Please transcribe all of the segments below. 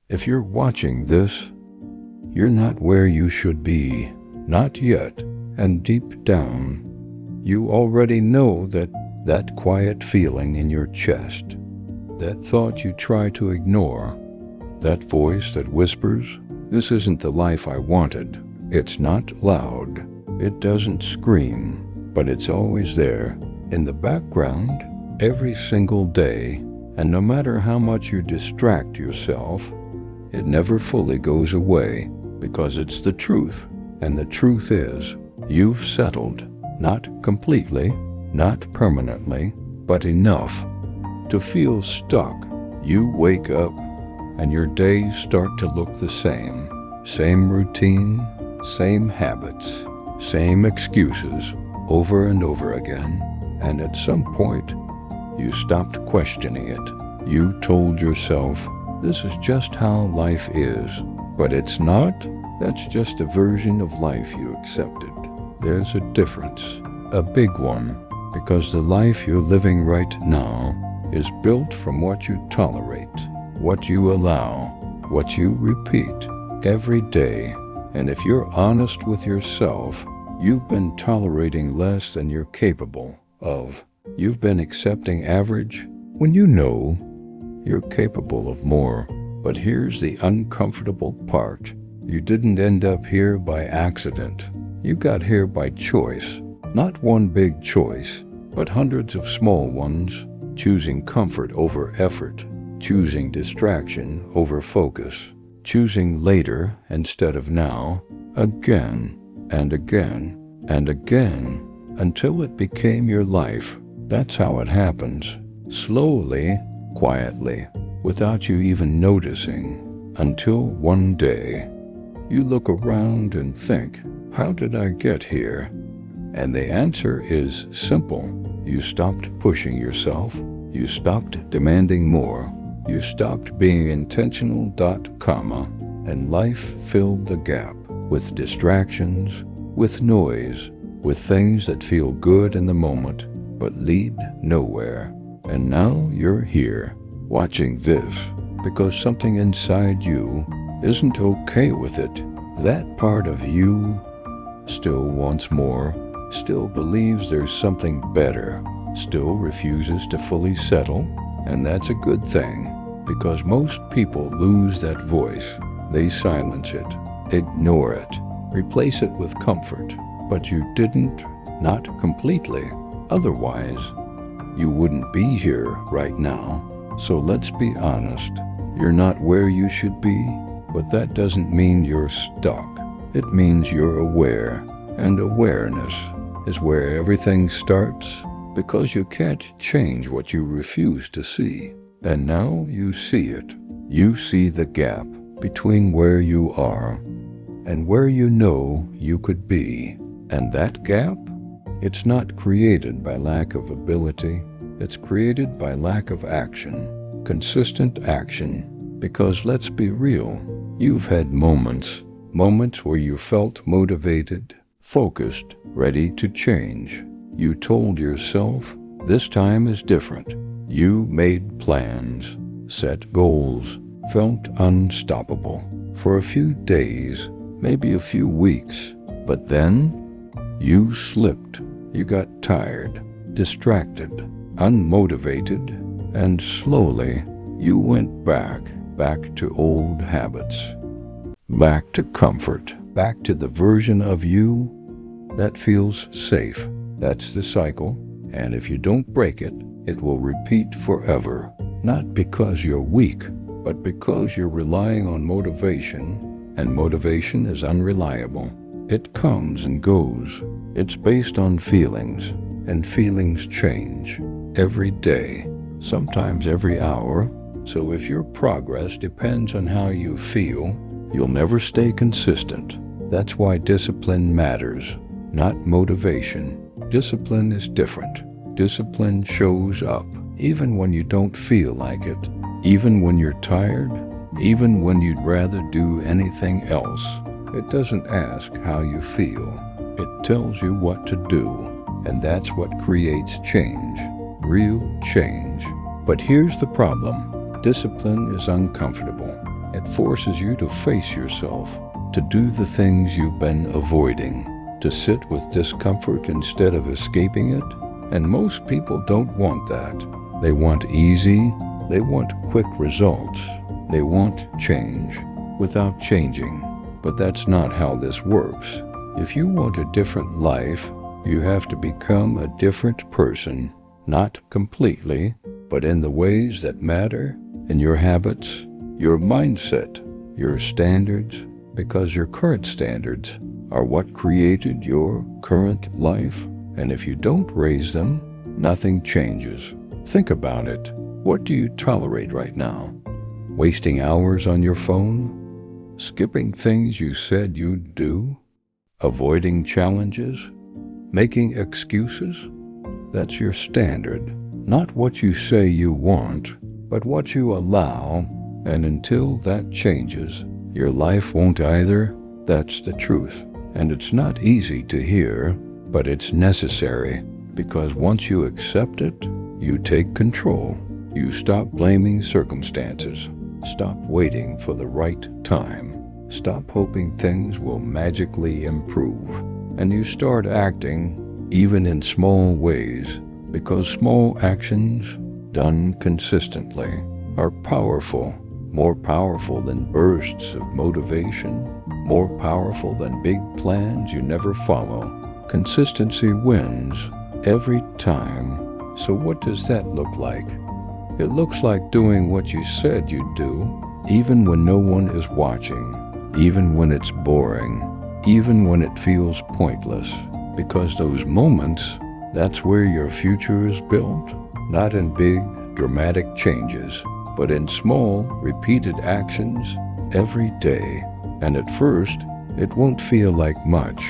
If you're watching this, you're not where you should be, not yet, and deep down, you already know that quiet feeling in your chest, that thought you try to ignore, that voice that whispers, "This isn't the life I wanted." It's not loud, it doesn't scream, but it's always there, in the background, every single day, and no matter how much you distract yourself, it never fully goes away, because it's the truth. And the truth is, you've settled, not completely, not permanently, but enough to feel stuck. You wake up, and your days start to look the same. Same routine, same habits, same excuses, over and over again. And at some point, you stopped questioning it. You told yourself, this is just how life is. But it's not. That's just a version of life you accepted. There's a difference, a big one, because the life you're living right now is built from what you tolerate, what you allow, what you repeat every day. And if you're honest with yourself, you've been tolerating less than you're capable of. You've been accepting average when you know you're capable of more. But here's the uncomfortable part. You didn't end up here by accident. You got here by choice. Not one big choice, but hundreds of small ones, choosing comfort over effort, choosing distraction over focus, choosing later instead of now, again and again and again, until it became your life. That's how it happens. Slowly, quietly, without you even noticing, until one day, you look around and think, how did I get here? And the answer is simple. You stopped pushing yourself. You stopped demanding more. You stopped being intentional, and life filled the gap with distractions, with noise, with things that feel good in the moment, but lead nowhere. And now you're here, watching this, because something inside you isn't okay with it. That part of you still wants more, still believes there's something better, still refuses to fully settle, and that's a good thing, because most people lose that voice. They silence it, ignore it, replace it with comfort. But you didn't, not completely. Otherwise, you wouldn't be here right now. So let's be honest. You're not where you should be, but that doesn't mean you're stuck. It means you're aware, and awareness is where everything starts, because you can't change what you refuse to see. And now you see it. You see the gap between where you are and where you know you could be. And that gap, it's not created by lack of ability. It's created by lack of action, consistent action. Because let's be real, you've had moments where you felt motivated, focused, ready to change. You told yourself, this time is different. You made plans, set goals, felt unstoppable for a few days, maybe a few weeks. But then you slipped. You got tired, distracted, unmotivated, and slowly you went back to old habits, back to comfort, back to the version of you that feels safe. That's the cycle, and if you don't break it, it will repeat forever. Not because you're weak, but because you're relying on motivation, and motivation is unreliable. It comes and goes. It's based on feelings, and feelings change every day, sometimes every hour. So if your progress depends on how you feel, you'll never stay consistent. That's why discipline matters, not motivation. Discipline is different. Discipline shows up, even when you don't feel like it, even when you're tired, even when you'd rather do anything else. It doesn't ask how you feel. It tells you what to do, and that's what creates change, real change. But here's the problem. Discipline is uncomfortable. It forces you to face yourself, to do the things you've been avoiding, to sit with discomfort instead of escaping it. And most people don't want that. They want easy, they want quick results, they want change without changing. But that's not how this works. If you want a different life, you have to become a different person, not completely, but in the ways that matter, in your habits, your mindset, your standards, because your current standards are what created your current life. And if you don't raise them, nothing changes. Think about it. What do you tolerate right now? Wasting hours on your phone? Skipping things you said you'd do? Avoiding challenges? Making excuses? That's your standard. Not what you say you want, but what you allow. And until that changes, your life won't either. That's the truth. And it's not easy to hear, but it's necessary, because once you accept it, you take control. You stop blaming circumstances. Stop waiting for the right time. Stop hoping things will magically improve. And you start acting, even in small ways, because small actions done consistently are powerful, more powerful than bursts of motivation, more powerful than big plans you never follow. Consistency wins every time. So what does that look like? It looks like doing what you said you'd do, even when no one is watching, even when it's boring, even when it feels pointless. Because those moments, that's where your future is built, not in big, dramatic changes, but in small, repeated actions every day. And at first, it won't feel like much.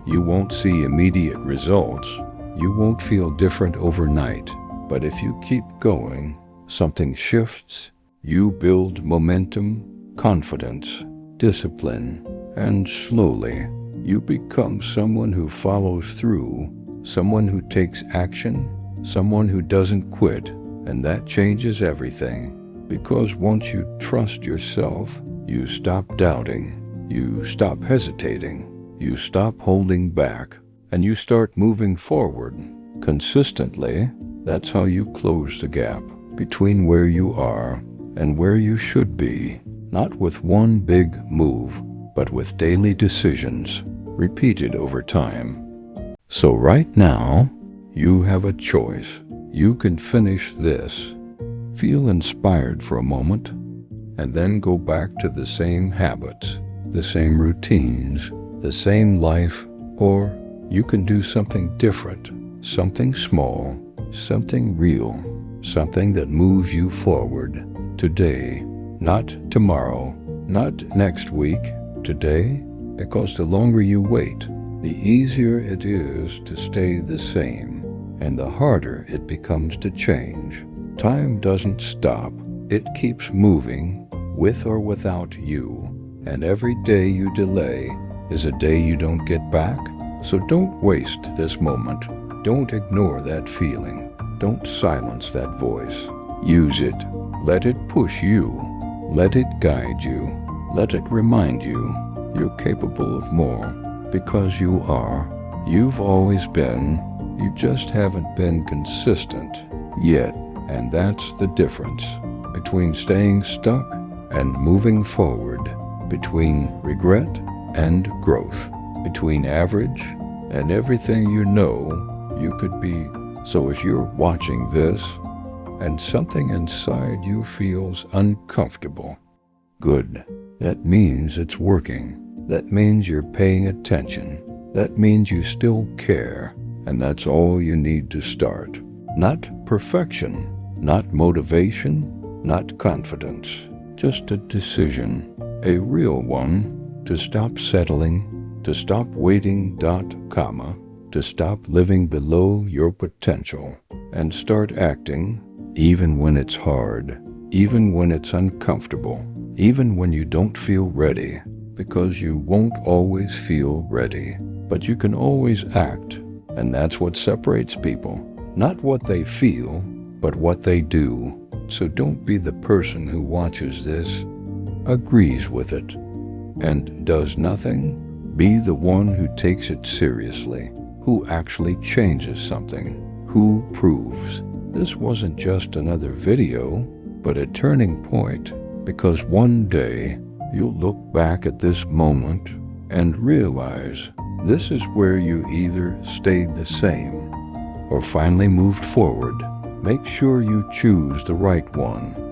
You won't see immediate results. You won't feel different overnight. But if you keep going, something shifts. You build momentum, confidence, discipline, and slowly, you become someone who follows through, someone who takes action, someone who doesn't quit. And that changes everything. Because once you trust yourself, you stop doubting, you stop hesitating, you stop holding back, and you start moving forward. Consistently, that's how you close the gap between where you are and where you should be, not with one big move, but with daily decisions, repeated over time. So right now, you have a choice. You can finish this, feel inspired for a moment, and then go back to the same habits, the same routines, the same life, or you can do something different, something small, something real, something that moves you forward today, not tomorrow, not next week, today, because the longer you wait, the easier it is to stay the same, and the harder it becomes to change. Time doesn't stop. It keeps moving, with or without you, and every day you delay is a day you don't get back. So don't waste this moment. Don't ignore that feeling. Don't silence that voice. Use it. Let it push you. Let it guide you. Let it remind you you're capable of more, because you are. You've always been. You just haven't been consistent yet. And that's the difference between staying stuck and moving forward, between regret and growth, between average and everything you know you could be. So if you're watching this and something inside you feels uncomfortable, good. That means it's working. That means you're paying attention. That means you still care. And that's all you need to start. Not perfection. Not motivation, not confidence, just a decision, a real one, to stop settling, to stop waiting, to stop living below your potential, and start acting, even when it's hard, even when it's uncomfortable, even when you don't feel ready, because you won't always feel ready, but you can always act, and that's what separates people, not what they feel, but what they do. So don't be the person who watches this agrees with it and does nothing. Be the one who takes it seriously, who actually changes something, who proves. This wasn't just another video, but a turning point, because one day you'll look back at this moment and realize this is where you either stayed the same or finally moved forward. Make sure you choose the right one.